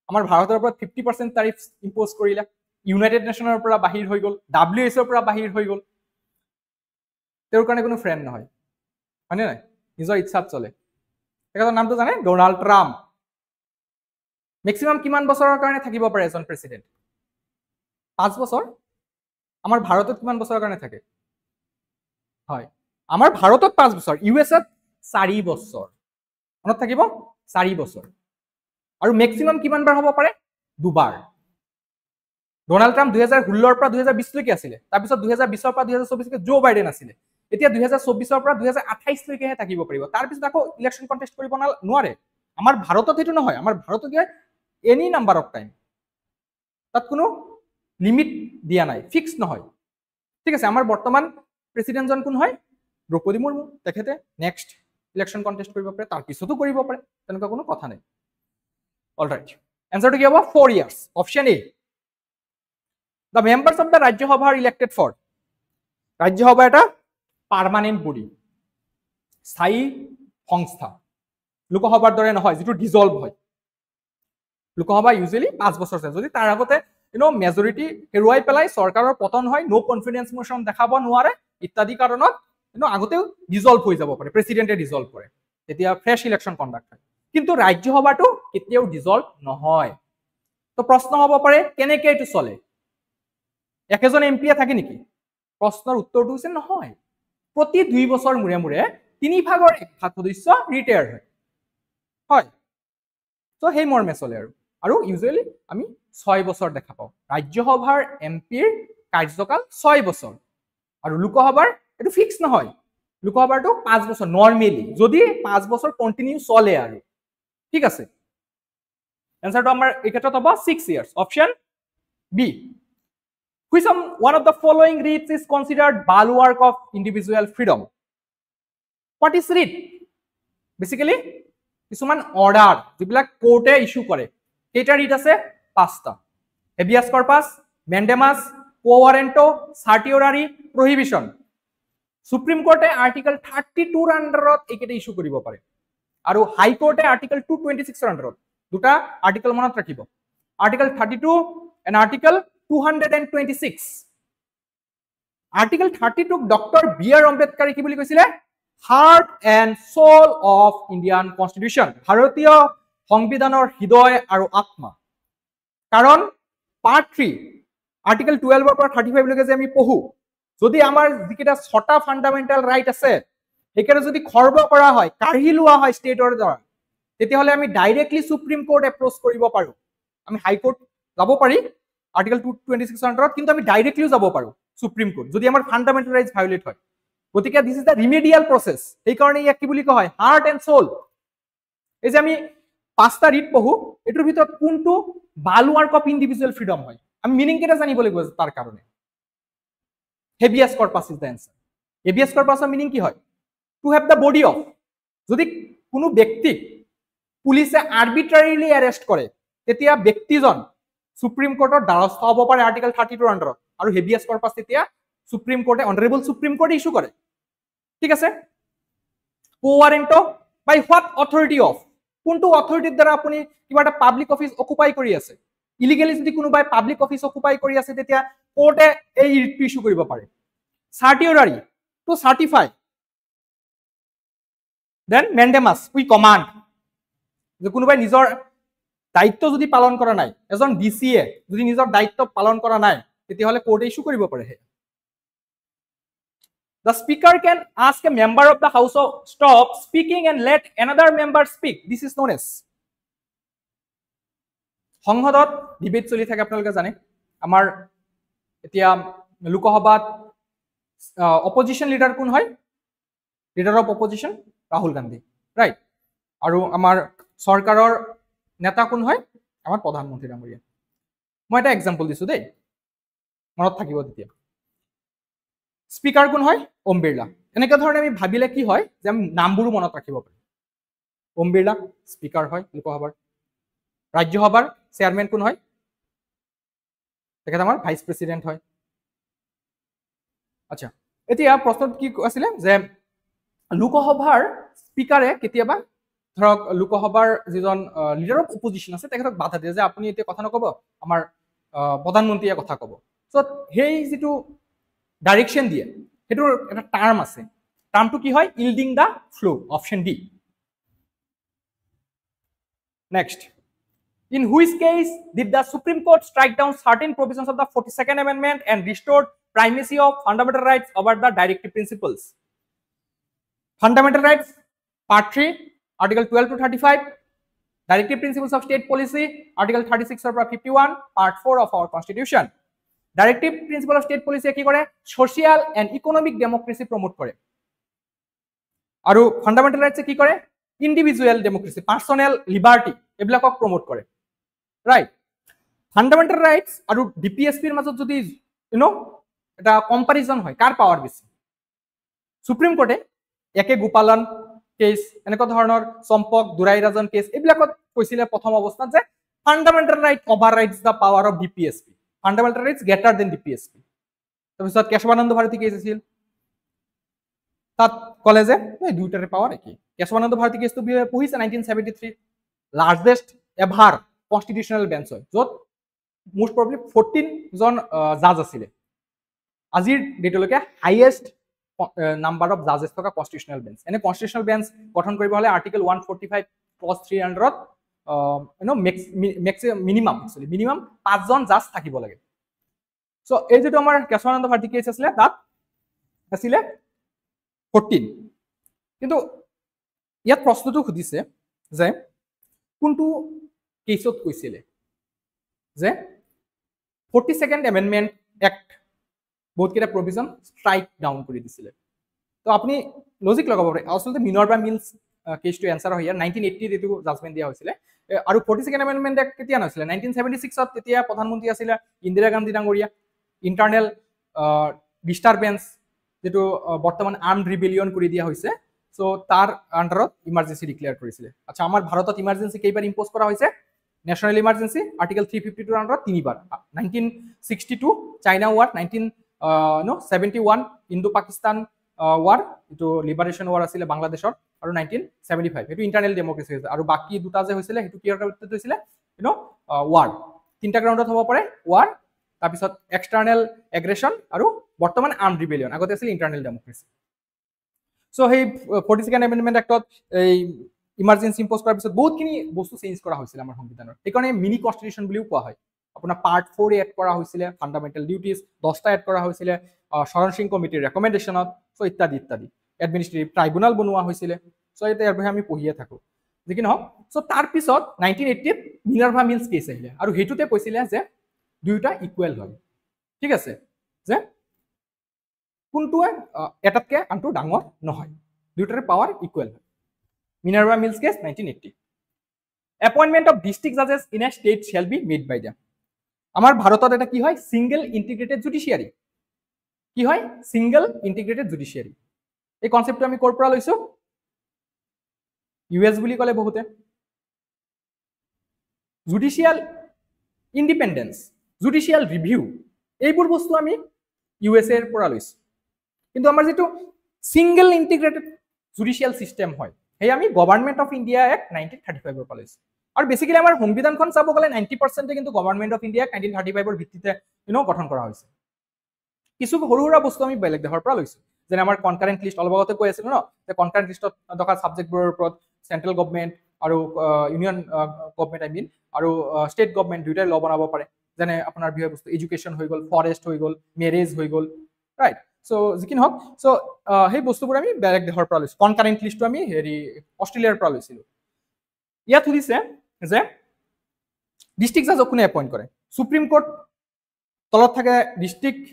আমাৰ ভাৰতৰ ওপৰত 50% ট্যাৰিফ ইম্পোজ কৰিলা ইউনাইটেড নেশনৰ পৰা বাহিৰ হৈ গল WHO ৰ পৰা বাহিৰ হৈ গল তেওঁৰ কাৰণে কোনো ফ্ৰেন্ড নহয় হয়নে নাই নিজৰ ইচ্ছাত চলে তেখেতৰ নামটো জানে ডোনাল্ড ট্ৰাম্প ম্যাক্সিমাম কিমান বছৰৰ কাৰণে থাকিব পাৰে এজন প্ৰেসিডেন্ট 5 বছৰ আমাৰ ভাৰতত কিমান বছৰৰ কাৰণে থাকে হয় আমাৰ ভাৰতত 5 বছৰ ইউএছত 4 বছৰ মনত থাকিব 4 বছৰ আৰু ম্যাক্সিমাম কিমান বাৰ হ'ব পাৰে দুবাৰ ডোনাল্ড ট্ৰাম্প 2016 পৰা 2020 লৈকে আছিল তাৰপিছত 2020 পৰা 2024 লৈকে জো বাইডেন আছিল এতিয়া 2024 পৰা 2028 লৈকেহে থাকিব পাৰিব তাৰপিছত আকৌ ইলেকশ্যন কন্টেষ্ট কৰিব নোৱাৰে আমাৰ ভাৰতত হেতু নহয় আমাৰ ভাৰতত এনি নাম্বাৰ অফ টাইম তাত কোনো লিমিট দিয়া নাই ফিক্স নহয় ঠিক আছে আমাৰ বৰ্তমান প্ৰেসিডেন্টজন কোন হয় দ্ৰৌপদী মুৰ্মু তেখেতে নেক্সট ইলেকশ্যন কন্টেষ্ট কৰিব পাৰে তাৰ পিছতো কৰিব পাৰে তেনেকুৱা কোনো কথা নাই অলৰাইট এনসাৰটো কি হ'ব 4 years option A The members of the Rajya Sabha are elected for Rajya Sabha এটা পার্মানেন্ট বডি স্থায়ী সংস্থা লোকসভাৰ দৰে নহয় যেটো ডিজলভ হয় লোকসভা ইউজুৱেলি 5 বছৰ চাই যদি তাৰ আগতে মেজৰিটি হেৰুৱাই পেলাই চৰকাৰৰ পতন হয় নো কনফিডেন্স মোশন দেখাব নোৱাৰে ইত্যাদি কাৰণত আগতেও ডিজলভ হৈ যাব পাৰে প্ৰেসিডেন্টে ডিজলভ কৰে তেতিয়া ফ্ৰেশ ইলেকশ্যন কন্ডাক্ট হয় কিন্তু ৰাজ্য সভাটো কেতিয়াও ডিজলভ নহয় তো প্ৰশ্ন হ'ব পাৰে কেনেকৈ এটো চলে একেজন এমপিয়ে থাকে নেকি প্ৰশ্নৰ উত্তৰটো হৈছে নহয় প্ৰতি 2 বছৰ মূৰে মূৰে 3 ভাগৰ 1 ভাগ সদস্য ৰিটায়াৰ হয় হয় তো সেই মৰ্মে চলে আৰু ইউজুৱেলি আমি 6 বছৰ দেখা পাওঁ ৰাজ্যসভাৰ এমপিৰ কাৰ্যকাল 6 বছৰ আৰু লোকসভাৰ এটো ফিক্স নহয় লোকসভাৰটো 5 বছৰ নৰমেলি যদি 5 বছৰ কন্টিনিউ চলে আৰু ঠিক আছে এনসাৰটো আমাৰ এই ক্ষেত্ৰত হ'ব 6 years option B Which one of the following writs is considered bulwark of individual freedom? What is writ? Basically, কিছুমান order যিবিলাক কোর্টে ইস্যু কৰে কেইটা রিট আছে 5টা habeas corpus mandamus quo warranto certiorari prohibition supreme কোর্টে আর্টিকেল 32 ৰ আন্ডাৰত এইকেইটা ইস্যু কৰিব পাৰে আৰু হাই কোৰ্টে আৰ্টিকেল 226 ৰ আন্ডাৰত দুটা আৰ্টিকেল মনত ৰাখিব article 32 and article 226 article 32 doctor B R. আম্বেদকাৰে কি বুলি কৈছিলে heart and soul of Indian constitution ভাৰতীয় সংবিধানৰ হৃদয় আৰু আত্মা কাৰণ পাৰ্ট 3 আৰ্টিকেল 12 ৰ পৰা 35 লৈকে যে আমি পঢ়ো যদি আমাৰ যিকেইটা 6টা ফান্ডামেন্টাল ৰাইট আছে হেকেৰে যদি খৰ্ব কৰা হয় কাঢ়ি লোৱা হয় ষ্টেটৰ দ্বাৰা তেতিয়াহলে আমি ডাইৰেক্টলি সুপ্ৰিম কোৰ্ট এপ্ৰোচ কৰিব পাৰো আমি হাই কোৰ্ট যাব পাৰি আৰ্টিকেল 226 আন্ডাৰত কিন্তু আমি ডাইৰেক্টলি যাব পাৰো সুপ্ৰিম কোৰ্ট যদি আমাৰ ফান্ডামেন্টাল ৰাইটস ভায়োলেট হয় গতিকে দিস ইজ দা ৰিমেডিয়াল প্ৰসেস এই কাৰণে ইয়াক কি বুলি কোৱা হয় হাৰ্ট এন্ড সোল এই যে আমি 5টা ৰিট পঢ়ো এটোৰ ভিতৰত কোনটো বালুৱাৰ্ক অফ ইন্ডিভিজুৱেল ফ্ৰিডম হয় আমি মিনিং কেটা জানিব লাগিব তাৰ কাৰণে habeas corpus is the answer habeas কৰ্পাসৰ মিনিং কি হয় to have the body of যদি কোনো ব্যক্তিক পুলিশে আরবিট্রারিলি অ্যারেস্ট কৰে তেতিয়া ব্যক্তিজন সুপ্ৰিম কোৰ্টৰ দ্বাৰস্থ হ'ব পাৰে আৰ্টিকেল 32 আন্ডাৰত আৰু হেবিয়াস কৰ্পাস তেতিয়া সুপ্ৰিম কোৰ্টে অনাৰেবল সুপ্ৰিম কোৰ্টে ইস্যু কৰে ঠিক আছে কো warranto by what authority of কোনটো অথৰিটিৰ দ্বাৰা আপুনি কিবা এটা পাবলিক অফিস অকুপাই কৰি আছে ইলিগেলি যদি কোনোবাই পাবলিক অফিস অকুপাই কৰি আছে তেতিয়া কোৰ্টে এই ৰিট ইস্যু কৰিব পাৰে সাৰ্টিওৰাৰি টু সাৰ্টিফাই দেন ম্যান্ডেমাস উই কমান্ড যে কোনোবাই নিজৰ দায়িত্ব যদি পালন কৰা নাই এজন ডিসিএ যদি নিজৰ দায়িত্ব পালন কৰা নাই তেতিয়াহলে কোৰ্টে ইস্যু কৰিব পাৰে The speaker can ask a member of the house to stop speaking and let another member speak. This is known as সংসদত ডিবেট চলি থাকে আপোনালোকে জানে আমাৰ এতিয়া লোকসভাত অপজিশন লিডাৰ কোন হয় leader of opposition Rahul Gandhi right আৰু আমাৰ চৰকাৰৰ নেতা কোন হয় আমাৰ প্ৰধানমন্ত্ৰী ডাঙৰীয়া মই এটা এক্সাম্পল দিছো দেই মনত থাকিব তেতিয়া স্পিকাৰ কোন হয় ওম বিৰলা এনেকা ধৰণে আমি ভাবিলে কি হয় যে আমি নামবোৰো মনত ৰাখিব পাৰো ওম বিৰলা স্পিকাৰ হয় লোকসভাৰ ৰাজ্যসভাৰ চেয়াৰম্যান কোন হয় তেখেত আমাৰ ভাইস প্ৰেসিডেন্ট হয় আচ্ছা এতিয়া প্ৰশ্ন কি আছিল যে লোকসভাৰ স্পিকাৰে কেতিয়াবা ধৰক লোকসভাৰ যিজন লিডাৰ অফ অপজিশন আছে তেখেতক বাধা দিয়ে যে আপুনি এতিয়া কথা নকব আমাৰ প্ৰধানমন্ত্ৰীয়ে কথা কব সো হেই যেটো ডাইৰেকশন দিয়ে হেটোৰ এটা টার্ম আছে টার্মটো কি হয় yielding the flow option D next in which case did the Supreme Court strike down certain provisions of the 42nd Amendment and restored primacy of fundamental rights over the directive principles? Fundamental rights, part 3, article 12 to 35, Directive principles of state policy, Article 36 or 51, Part 4 of our Constitution. Directive principle of state policy কি কৰে? Social and economic democracy promote কৰে। আৰু fundamental rights কি কৰে? Individual democracy, personal liberty এইবিলাকক promote কৰে। Right? Fundamental rights আৰু DPSP ৰ মাজত যদি এটা কম্পাৰিজন হয়, কাৰ পাৱাৰ বেছি? সুপ্ৰিম কোৰ্টে একে গোপালন কেছ, এনেকুৱা ধৰণৰ সম্পক দুৰাইৰাজন কেছ এইবিলাকত কৈছিলে প্ৰথম অৱস্থাত যে fundamental right overrides the power of DPSP, fundamental rights greater than DPSP. তাৰপিছত কেশৱানন্দ ভাৰতী কেছ আছিল, তাত ক'লে যে দুয়োটাৰে পাৱাৰ একেই। কেশৱানন্দ ভাৰতী কেছটো পঢ়িছে 1973, লাৰ্জেষ্ট এভাৰ কনষ্টিটিউচনেল বেঞ্চ হয়, য'ত মোষ্ট প্ৰবলি 14 জন জাজ আছিলে। আজিৰ ডেটলৈকে হাইয়েষ্ট নাম্বাৰ অফ জাজেছ থকা কনষ্টিটিউচনেল বেঞ্চ। এনে কনষ্টিটিউচনেল বেঞ্চ গঠন কৰিব হ'লে আৰ্টিকেল 145 ক্লজ 3 আণ্ডাৰত মিনিমাম 5জন জাজ থাকিব লাগে। চ' এই যিটো আমাৰ কেশৱানন্দ ভাৰতী কেছ আছিলে তাত আছিলে 14। কিন্তু ইয়াত প্ৰশ্নটো সুধিছে যে কোনটো কেছত কৈছিলে যে 42nd এমেণ্ডমেণ্ট এক্ট বহুতকেইটা প্ৰভিজন ষ্ট্ৰাইক ডাউন কৰি দিছিলে। তো আপুনি লজিক লগাব পাৰে, আচলতে মিনাৰ্ভা মিলছ কেছটো এনচাৰ হয় ইয়াৰ। 1980 এইটো জাজমেণ্ট দিয়া হৈছিলে। আৰু 42nd এমেণ্ডমেণ্ট এক্ট কেতিয়া নাছিলে? 1976ত তেতিয়া প্ৰধানমন্ত্ৰী আছিলে ইন্দিৰা গান্ধী ডাঙৰীয়া। ইণ্টাৰনেল ডিষ্টাৰবেঞ্চ যেটো বৰ্তমান আৰ্মড ৰিবেলিয়ন কৰি দিয়া হৈছে, সো তাৰ আন্ডাৰত ইমাৰ্জেন্সি ডিক্লেয়াৰ কৰিছিলে। আচ্ছা, আমাৰ ভাৰতত ইমাৰ্জেন্সি কেইবাৰ ইম্পোজ কৰা হৈছে? National emergency article 352 আন্ডাৰত 3বাৰ। 1962 China war, 1971 Indo Pakistan war, এইটো লিবাৰেশ্যন ৱাৰ আছিলে বাংলাদেশৰ, আৰু 1975 এইটো ইণ্টাৰনেল ডেমক্ৰেচি হৈছে। আৰু বাকী দুটা যে হৈছিলে সেইটো কিহৰ ভিত্তিত হৈছিলে? ৱাৰ। তিনিটা গ্ৰাউণ্ডত হ'ব পাৰে, ৱাৰ, তাৰপিছত এক্সটাৰ্নেল এগ্ৰেশ্যন, আৰু বৰ্তমান আৰ্মড ৰিবেলিয়ন, আগতে আছিল ইণ্টাৰনেল ডেমক্ৰেচি। চ' সেই 42nd এমেণ্ডমেণ্ট এক্টত এই ইমাৰ্জেন্সি ইম্পোজ কৰাৰ পিছত বহুতখিনি বস্তু চেঞ্জ কৰা হৈছিলে আমাৰ সংবিধানৰ। সেইকাৰণে মিনি কনষ্টিটিউশ্যন বুলিও কোৱা হয়। আপোনাৰ পাৰ্ট 4 এড কৰা হৈছিলে, ফাণ্ডামেণ্টেল ডিউটিজ 10টা এড কৰা হৈছিলে শৰণ সিং কমিটিৰ ৰেকমেণ্ডেশ্যনত, চ' ইত্যাদি ইত্যাদি। এডমিনিষ্ট্ৰেটিভ ট্ৰাইব্যুনেল বনোৱা হৈছিলে। চ' এতিয়া ইয়াৰ বিষয়ে আমি পঢ়িয়ে থাকোঁ, যি কি নহওক। চ' তাৰপিছত 1980ত মিনাৰ্ভা মিলছ কেছ আহিলে, আৰু সেইটোতে কৈছিলে যে দুয়োটা ইকুৱেল হয়। ঠিক আছে, যে কোনটোৱে এটাতকে আনটো ডাঙৰ নহয়, দুয়োটাৰে পাৱাৰ ইকুৱেল হয়। Minerva Mills case 1980। Appointment of district জাজেছ in a state shall be made by them. আমাৰ ভাৰতত এটা কি হয়? Single integrated judiciary. কি হয়? Single integrated judiciary. এই কনচেপ্টটো আমি ক'ৰ পৰা লৈছো? US বুলি ক'লে বহুতে। জুডিচিয়াল ইণ্ডিপেণ্ডেন্স, জুডিচিয়াল ৰিভিউ, এইবোৰ বস্তু আমি USA ৰ পৰা লৈছো। কিন্তু আমাৰ যিটো ছিংগল ইণ্টিগ্ৰেটেড জুডিচিয়াল চিষ্টেম হয়, সেই আমি গভৰ্ণমেণ্ট অফ ইণ্ডিয়া এক্ট 1935 পৰা লৈছো। আৰু বেছিকেলি আমাৰ সংবিধানখন চাব গ'লে 90% কিন্তু গভৰ্ণমেণ্ট অফ ইণ্ডিয়া 1935 ভিত্তিতে গঠন কৰা হৈছে। কিছু সৰু সুৰা বস্তু আমি বেলেগ দেশৰ পৰা লৈছো, যেনে আমাৰ কনকাৰেণ্ট লিষ্ট অলপ আগতে কৈ আছিলো যে কনকাৰেণ্ট লিষ্টত থকা ছাবজেক্টবোৰৰ ওপৰত চেণ্ট্ৰেল গভৰ্ণমেণ্ট আৰু ইউনিয়ন গভৰ্ণমেণ্ট আৰু ষ্টেট গভৰ্ণমেণ্ট দুয়োটাই ল বনাব পাৰে। যেনে আপোনাৰ বিষয় বস্তু এডুকেশ্যন হৈ গ'ল, ফৰেষ্ট হৈ গ'ল, মেৰেজ হৈ গ'ল, ৰাইট। চ' যি কি নহওক, চ' সেই বস্তুবোৰ আমি বেলেগ দেশৰ পৰা লৈছো। কনকাৰেণ্ট লিষ্টটো আমি অষ্ট্ৰেলিয়াৰ পৰা লৈছিলো। ইয়াত সুধিছে যে ডিষ্ট্ৰিক্ট জাজক কোনে এপইণ্ট কৰে? সুপ্ৰিম কোৰ্ট, তলত থাকে ডিষ্ট্ৰিক্ট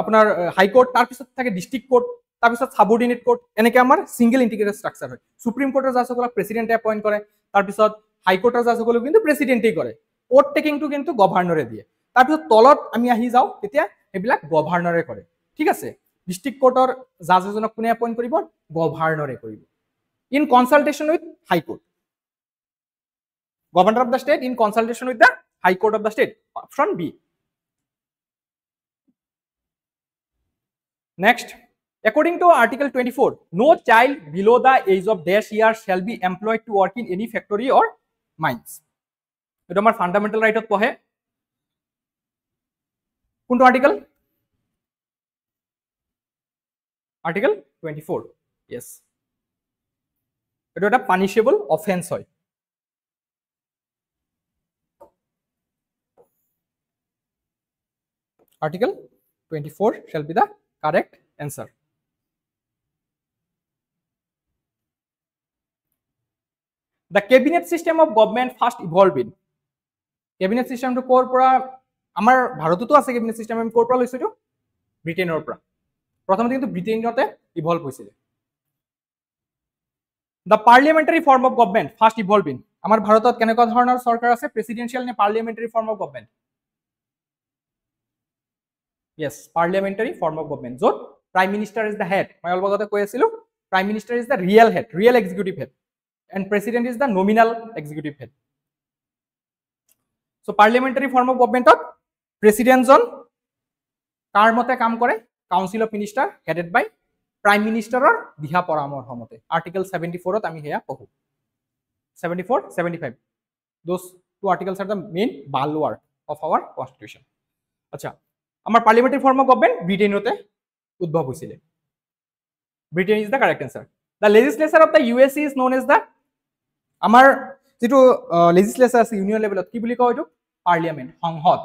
আপোনাৰ হাইকোৰ্ট, তাৰপিছত থাকে ডিষ্ট্ৰিক্ট কোৰ্ট, তাৰপিছত সাবঅৰ্ডিনেট কোৰ্ট, এনেকৈ আমাৰ ছিংগল ইণ্টিগ্ৰেটেড ষ্ট্ৰাকচাৰ হয়। সুপ্ৰিম কোৰ্টৰ জাজসকলক প্ৰেচিডেণ্টে এপইণ্ট কৰে, তাৰপিছত হাইকোৰ্টৰ জাজসকলক কিন্তু প্ৰেচিডেণ্টেই কৰে, ওট টেকিংটো কিন্তু গভৰ্ণৰে দিয়ে। তাৰপিছত তলত আমি আহি যাওঁ, তেতিয়া সেইবিলাক গভৰ্ণৰে কৰে। ঠিক আছে, ডিষ্ট্ৰিক্ট কোৰ্টৰ জাজ এজনক কোনে এপইণ্ট কৰিব? গভৰ্ণৰে কৰিব, in consultation with high court. Governor of the state in consultation with the High Court of the state. Option B. Next, according to Article 24, no child below the age of dash years shall be employed to work in any factory or mines. It is our fundamental right of pohe. Kunto article? Article 24. Yes. It is a punishable offense. Article 24 shall be the correct answer. The cabinet system of government first evolve in cabinet চিষ্টেমটো ক'ৰ পৰা আমাৰ ভাৰততো আছে কেবিনেট চিষ্টেম আমি ক'ৰ পৰা লৈছোঁ এইটো ব্ৰিটেইনৰ পৰা প্ৰথমতে কিন্তু ব্ৰিটেইনতে ইভলভ হৈছিলে the parliamentary form of government first evolve in আমাৰ ভাৰতত কেনেকুৱা ধৰণৰ চৰকাৰ আছে প্ৰেচিডেন্সিয়েল নে parliamentary form of government yes parliamentary form of government য'ত prime minister is the head মই অলপ আগতে কৈ আছিলোঁ prime minister is the real head real executive head and president is the nominal executive head so' parliamentary form of গভৰ্ণমেণ্টত প্ৰেচিডেণ্টজন কাৰ মতে কাম কৰে council of minister headed by prime মিনিষ্টাৰৰ দিহা পৰামৰ্শ মতে আৰ্টিকল 74ত আমি সেয়া পঢ়োঁ 74, 75 those two articles are the main bulwark of our constitution আচ্ছা আমাৰ পাৰ্লিয়ামেণ্টাৰী ফৰ্ম অফ গভৰ্ণমেণ্ট ব্ৰিটেইনতে উদ্ভৱ হৈছিলে Britain is the correct answer the legislature of the USA is known as the আমাৰ যেটো লেজিসলেচাৰ আছে ইউনিয়ন লেভেলত কি বুলি কয় এইটো পাৰ্লিয়ামেণ্ট সংসদ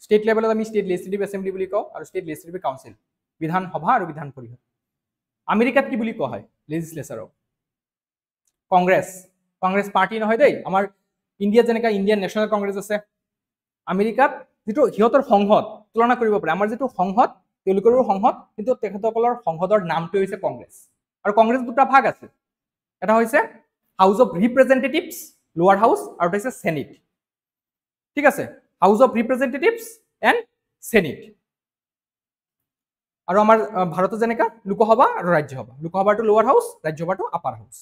স্টেট লেভেলত আমি স্টেট লেজিসলেটিভ এছেম্বলি বুলি কওঁ আৰু স্টেট লেজিসলেটিভ কাউন্সিল বিধান সভা আৰু বিধান পৰিষদ আমেৰিকাত কি বুলি কোৱা হয় লেজিসলেচাৰক কংগ্ৰেছ কংগ্ৰেছ পাৰ্টি নহয় দেই আমাৰ ইণ্ডিয়াত যেনেকৈ ইণ্ডিয়ান নেশ্যনেল কংগ্ৰেছ আছে আমেৰিকাত যেটো হিয়তৰ সংসদ তুলনা কৰিব পাৰে আমাৰ যেটো সংসদ তেওঁলোকৰো সংসদ কিন্তু তেখেতসকলৰ সংসদৰ নামটো হৈছে কংগ্ৰেছ আৰু কংগ্ৰেছ দুটা ভাগ আছে এটা হৈছে হাউস অফ ৰিপ্ৰেজেন্টেটিভছ লোৱাৰ হাউস আৰু এটা হৈছে সেনেট ঠিক আছে হাউস অফ ৰিপ্ৰেজেন্টেটিভছ এণ্ড সেনেট আৰু আমাৰ ভাৰতত যেনেকা লোকসভা আৰু ৰাজ্যসভা লোকসভাটো লোৱাৰ হাউস ৰাজ্যসভাটো আপাৰ হাউস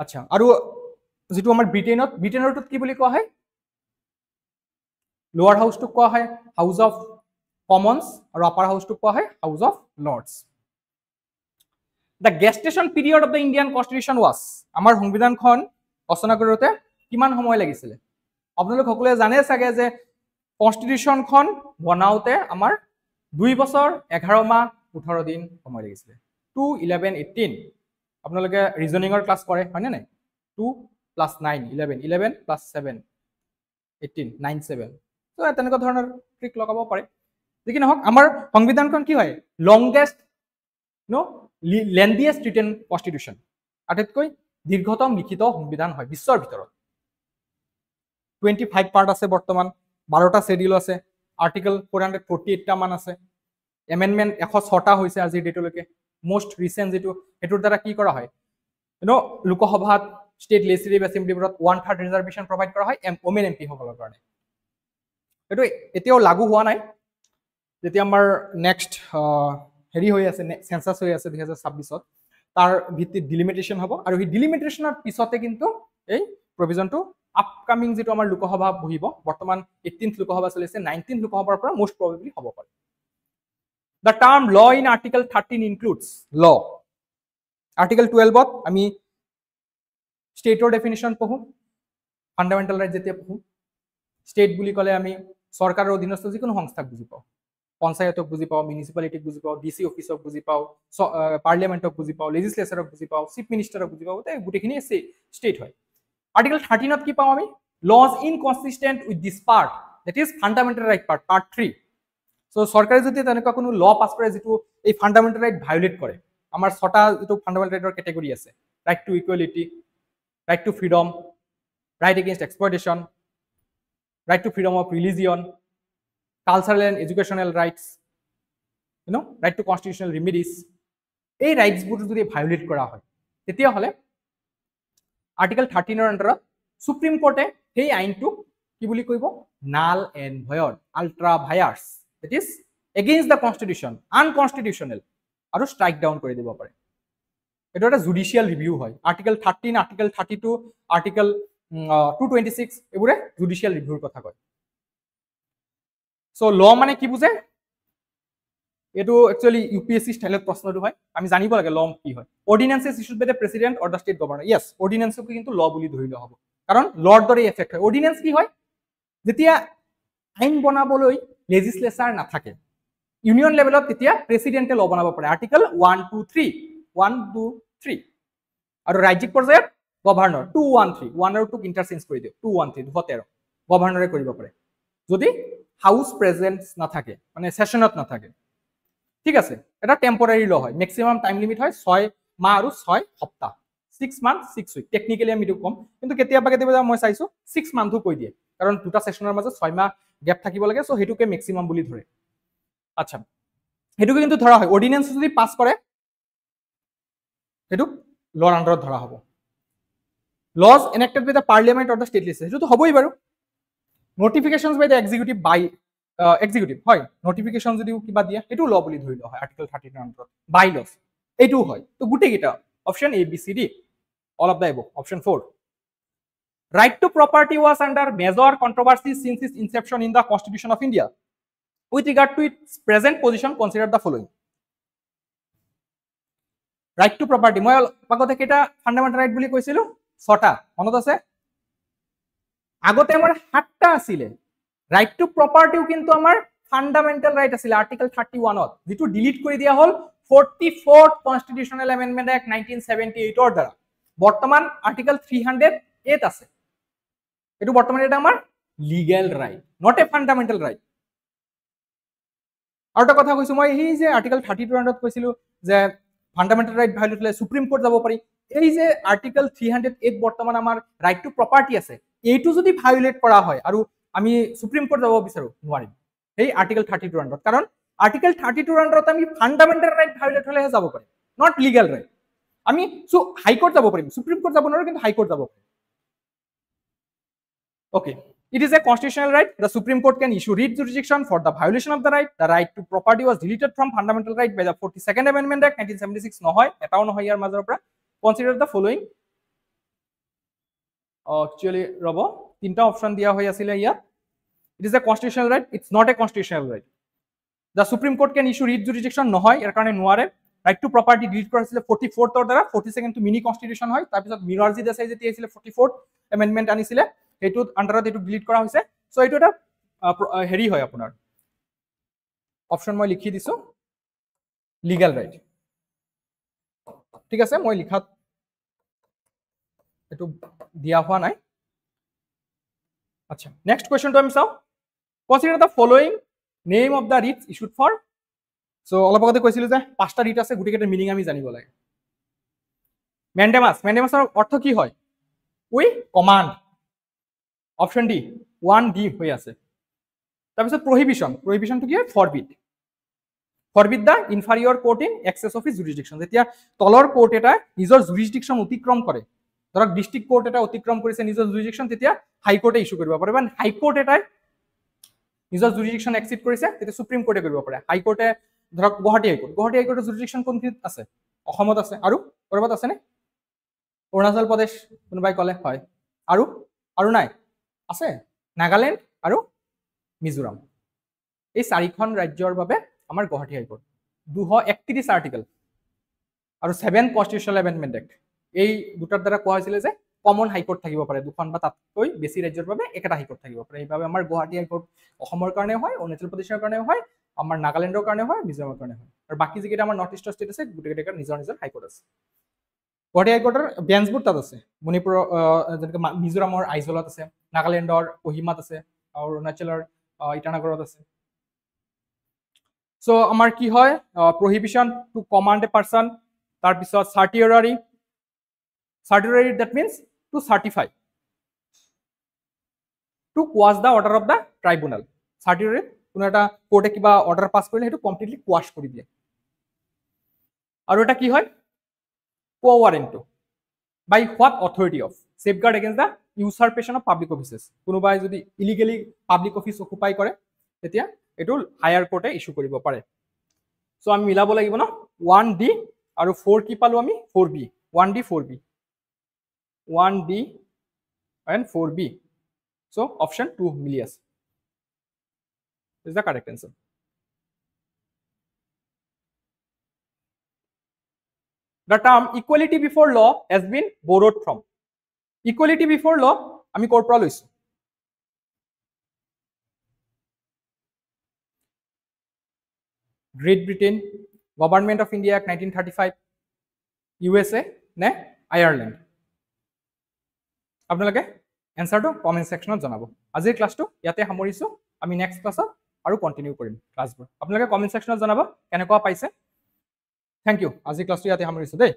আচ্ছা আৰু যেটো আমাৰ ব্ৰিটেইনৰটো কি বুলি কোৱা হয় লোৱাৰ হাউসটো কোৱা হয় হাউস অফ কমন্স আৰু আপাৰ হাউসটো কোৱা হয় House of Lords the gestation period of the Indian constitution was আমাৰ সংবিধানখন ৰচনা কৰোঁতে কিমান সময় লাগিছিলে আপোনালোক সকলোৱে জানে চাগে যে কনষ্টিটিউশ্যনখন বনাওঁতে আমাৰ 2 বছৰ 11 মাহ 18 দিন সময় লাগিছিলে 2 11 18 আপোনালোকে ৰিজনিংৰ ক্লাছ কৰে হয়নে নাই 2 + 9 11 11 + 7 18 9 7 তো তেনেকুৱা ধৰণৰ ট্ৰিক লগাব পাৰে যিকি নহওক আমাৰ সংবিধানখন কি হয় লংগেষ্ট লেন্ডিয়েষ্ট ৰিটেন কনষ্টিটিউশ্যন আটাইতকৈ দীৰ্ঘতম লিখিত সংবিধান হয় বিশ্বৰ ভিতৰত 25 পাৰ্ট আছে বৰ্তমান 12টা শেডিউল আছে আৰ্টিকল 448টা মান আছে এমেন্ডমেন্ট 106টা হৈছে আজিৰ ডেটলৈকে মোস্ট ৰিসেন্ট যেটো এটোৰ দ্বাৰা কি কৰা হয় লোকসভাত স্টেট লেজিসলেটিভ এছেম্বলিবোৰত 1/3 ৰিজাৰ্ভেশন প্ৰভাইড কৰা হয় ওমেন এমপি সকলৰ কাৰণে এটো এতিয়াও লাগু হোৱা নাই যেতিয়া আমাৰ নেক্সট হেৰি হৈ আছে সেন্সাস হৈ আছে 2026ত তাৰ ভিত্তিত ডিলিমিটেশন হ'ব আৰু এই ডিলিমিটেশনৰ পিছতে কিন্তু এই প্ৰভিজনটো আপকামিং যেটো আমাৰ লোকসভা বহিব বৰ্তমান 18th লোকসভা চলিছে 19th লোকসভাৰ পৰা মোস্ট প্ৰবেবলি হ'ব পাৰে The term law in Article 13 includes law. Article 12 আমি স্টেটৰ ডেফিনিশন পঢ়ো ফান্ডামেন্টাল ৰাইট যেতিয়া পঢ়ো স্টেট বুলি ক'লে আমি সৰকাৰৰ অধীনস্থ যিকোনো সংস্থাক বুজি পাওঁ পঞ্চায়তক বুজি পাওঁ মিউনিসিপালিটিক বুজি পাওঁ ডিসি অফিসক বুজি পাওঁ পাৰ্লিয়ামেন্টক বুজি পাওঁ লেজিসলেচাৰক বুজি পাওঁ চিফ মিনিষ্টাৰক বুজি পাওঁ গোটেইখিনি স্টেট হয় Article 13 ত কি পাওঁ আমি laws inconsistent with this part that is fundamental right part 3 So সরকারে যদি তেনেকুৱা কোনো ল পাস কৰে যেটো এই ফান্ডামেন্টাল ৰাইট ভায়োলেট কৰে আমাৰ ছটা যেটো ফান্ডামেন্টাল ৰাইটৰ ক্যাটেগরি আছে right to equality right to freedom right against exploitation right to freedom of religion cultural and educational rights right to constitutional remedies এই ৰাইটসবোৰ যদি ভায়োলেট কৰা হয় তেতিয়া হলে আৰ্টিকল 13 ৰ আন্ডাৰত সুপ্ৰিম কোৰ্টে সেই আইনটো কি বুলি কইব null and void ultra vires That is against the constitution, unconstitutional, আৰু strike down কৰি দিব পাৰে এটা এটা জুডিশিয়াল ৰিভিউ হয় আৰ্টিকল 13 আৰ্টিকল 32 আৰ্টিকল 226 এবোৰে জুডিশিয়াল ৰিভিউৰ কথা কয় সো ল মানে কি বুঝে এটো একচুয়ালি ইউপিএসসি স্টাইলত প্ৰশ্নটো হয় আমি জানিব লাগে ল কি হয় ordinances issued by the president or the state governor yes অৰ্ডিনেন্সকো কিন্তু ল বুলি ধৰি লওয়া হ'ব কাৰণ লৰ দৰে এফেক্ট হয় অৰ্ডিনেন্স কি হয় যেতিয়া আইন বনাবলৈ লেজিসলেচাৰ নাথাকে ইউনিয়ন লেভেলত তেতিয়া প্ৰেসিডেন্টে ল বনাব পাৰে আৰ্টিকল 123 আৰু ৰাজ্যিক পৰ্যায়ত গভৰ্ণৰ 213 1 আৰু 2 ইন্টাৰচেঞ্জ কৰি দিও 213 213 গভৰ্ণৰে কৰিব পাৰে যদি হাউস প্ৰেজেন্স নাথাকে মানে সেশনত নাথাকে ঠিক আছে এটা টেম্পোৰাৰী ল হয় ম্যাক্সিমাম টাইম লিমিট হয় 6 মাহ আৰু 6 সপ্তাহ 6 মান্থ 6 উইক টেকনিক্যালি আমি কম কিন্তু কেতিয়াবা মই চাইছো 6 মান্থো কৈ দিয়ে কাৰণ দুটা সেশনৰ মাজত 6 মাহ গ্যাপ থাকিব লাগে সো হেতুকে ম্যাক্সিমাম বুলি ধৰে আচ্ছা হেতুকে কিন্তু ধৰা হয় অৰ্ডিনেন্স যদি পাস কৰে হেতু লৰ আন্ডাৰত ধৰা হ'ব laws enacted by the parliament or the state legislature হেতু তো হবই বাৰু notifications by the executive হয় notification যদিও কিবা দিয়ে এটো ল বুলি ধৰি লয় আৰ্টিকেল 32 আন্ডাৰত বাই লস এটো হয় তো গুটে গিটা option A B C D all of the above option 4 right to property was under major controversy since its inception in the constitution of India with regard to its present position consider the following right to property মই আগতে কেটা ফান্ডামেন্টাল রাইট বুলি কৈছিলো 6টা মনত আছে আগতে আমাৰ 7টা আছিল ৰাইট টু প্ৰপাৰ্টিও কিন্তু আমাৰ ফান্ডামেন্টাল ৰাইট আছিল আৰ্টিকেল 31 ত যেটো ডিলিট কৰি দিয়া হল 44th কনস্টিটিউশনাল অ্যামেন্ডমেন্ট অ্যাক্ট 1978 ৰ দ্বাৰা বৰ্তমান আৰ্টিকেল 308 আছে এটো বৰ্তমান এটা আমাৰ legal right not a fundamental right আৰু এটা কথা কৈছো মই এই যে আৰ্টিকেল 32 আন্ডাৰত কৈছিলো যে ফান্ডামেন্টাল ৰাইট ভায়োলেট হলে সুপ্ৰিম কোৰ্ট যাব পাৰি এই যে আৰ্টিকেল 308 বৰ্তমান আমাৰ ৰাইট টু প্ৰপাৰ্টি আছে এইটো যদি ভায়োলেট কৰা হয় আৰু আমি সুপ্ৰিম কোৰ্ট যাব বিচাৰো নোৱাৰিম এই আৰ্টিকেল 32 আন্ডাৰত কাৰণ আৰ্টিকেল 32 আন্ডাৰত আমি ফান্ডামেন্টাল ৰাইট ভায়োলেট হলে যাব পাৰি নট লিগ্যাল ৰাইট আমি সো হাই কোৰ্ট যাব পাৰিম সুপ্ৰিম কোৰ্ট যাব নোৱাৰো কিন্তু হাই কোৰ্ট যাব পাৰিম okay it is a constitutional right the supreme court can issue writ jurisdiction for the violation of the right to property was deleted from fundamental right by the 42nd amendment act 1976 নহয় এটাও নহয় ইয়াৰ মাজৰ পৰা consider the following actually ৰব তিনটা অপশন দিয়া হৈ আছিল ইয়াত it is a constitutional right it's not a constitutional right the supreme court can issue writ jurisdiction নহয় ইয়াৰ কাৰণে নোৱাৰে right to property delete কৰা হৈছিল 44th ৰ দ্বাৰা 42nd to mini constitution হয় তাৰ পিছত মিৰাৰজি দেশাই যেতি আছিল 44th amendment আনিছিলে এটো আন্ডাৰত এটো ডিলিট কৰা হৈছে সো এটো এটা হেৰি হয় আপোনাৰ অপশন মই লিখি দিছো লিগ্যাল ৰাইট ঠিক আছে মই লিখাত এটো দিয়া হোৱা নাই আচ্ছা নেক্সট কোৱেশ্চনটো আমি চাও consider the following name of the Ritz issued for so অলপ আগতে কৈছিল যে পাঁচটা রিট আছে গুটি কেটা মিনিং আমি জানিব লাগে ম্যান্ডেমাসৰ অৰ্থ কি হয় উই কমান্ড অপশন ডি 1D হৈ আছে তাৰপিছত প্ৰহিবিশনটো কি হয় forbid the inferior court in excess of its jurisdiction যেতিয়া তলৰ কোৰ্ট এটা নিজৰ জুৰিসডিকশন অতিক্ৰম কৰে ধৰক ডিস্ট্ৰিক্ট কোৰ্ট এটা অতিক্ৰম কৰিছে নিজৰ জুৰিসডিকশন তেতিয়া হাই কোৰ্টে ইস্যু কৰিব পাৰে বা হাই কোৰ্ট এটা নিজৰ জুৰিসডিকশন এক্সিড কৰিছে তেতিয়া সুপ্ৰিম কোৰ্টে কৰিব পাৰে হাই কোৰ্টে ধৰক গুৱাহাটী হাইকোৰ্টৰ জুৰিসডিকশন কোনখিনিত আছে অসমত আছে আৰু কৰবাত আছে নে অৰুণাচল প্ৰদেশ কোনোবাই কলে হয় আৰু নাই আছে নাগালেণ্ড আৰু মিজোৰাম এই চাৰিখন ৰাজ্যৰ বাবে আমাৰ গুৱাহাটী হাইকোৰ্ট 231 আৰ্টিকেল আৰু 7 কনস্টিটিউশনাল এমেন্ডমেন্ট এক্ট এই দুটাৰ দ্বাৰা কোৱা হৈছিল যে কমন হাইকোৰ্ট থাকিব পাৰে দুখন বা তাতকৈ বেছি ৰাজ্যৰ বাবে একেটা হাইকোৰ্ট থাকিব পাৰে এইভাবে আমাৰ গুৱাহাটী হাইকোৰ্ট অসমৰ কাৰণে হয় অৰুণাচল প্ৰদেশৰ কাৰণে হয় আমাৰ নাগালেণ্ডৰ কাৰণে হয় মিজোৰামৰ কাৰণে হয় আৰু বাকি যিকেইটা আমাৰ নৰ্থ ইষ্টৰ ষ্টেট আছে গোটেইকেইটাৰ নিজৰ হাইকোৰ্ট আছে গুৱাহাটী হাইকোৰ্টৰ বেঞ্চবোৰ তাত আছে মণিপুৰ যেনেকৈ মিজোৰামৰ আইজলত আছে নাগালেণ্ডৰ কোহিমাত আছে আৰু অৰুণাচলৰ ইটানগৰত আছে সো আমাৰ কি হয় প্ৰহিবিশন টু কমান্ড এ পাৰসন তাৰ পিছত সাৰ্টিয়ৰাৰি that means to certify to quash the order of the tribunal certiorari কোনো এটা কোর্টে কিবা অর্ডার পাস কৰিলে হেতু কমপ্লিটলি কোয়াশ কৰি দিয়ে আৰু এটা কি হয় quo warranto by what authority of safeguard against the usurpation of public offices কোনোবাই যদি ইলিগেলি পাবলিক অফিস অকুপাই কৰে তেতিয়া এটো হায়াৰ কোৰ্টে ইস্যু কৰিব পাৰে সো আমি মিলাব লাগিব ন 1D আৰু 4 কি পালো আমি 4B 1D 4B 1D and 4B. So option 2 millias is the correct answer. The term equality before law has been borrowed from. Equality before law, ami korpora loisu. Great Britain, Government of India Act 1935, USA, ne Ireland. আপোনালোকে এনসাৰটো কমেন্ট সেকশনত জনাব আজিৰ ক্লাসটো ইয়াতে সামৰিছো আমি নেক্সট ক্লাছত আৰু কণ্টিনিউ কৰিম ক্লাছবোৰ আপোনালোকে কমেণ্ট ছেকশ্যনত জনাব কেনেকুৱা পাইছে থেংক ইউ আজি ক্লাছটো ইয়াতে সামৰিছোঁ দেই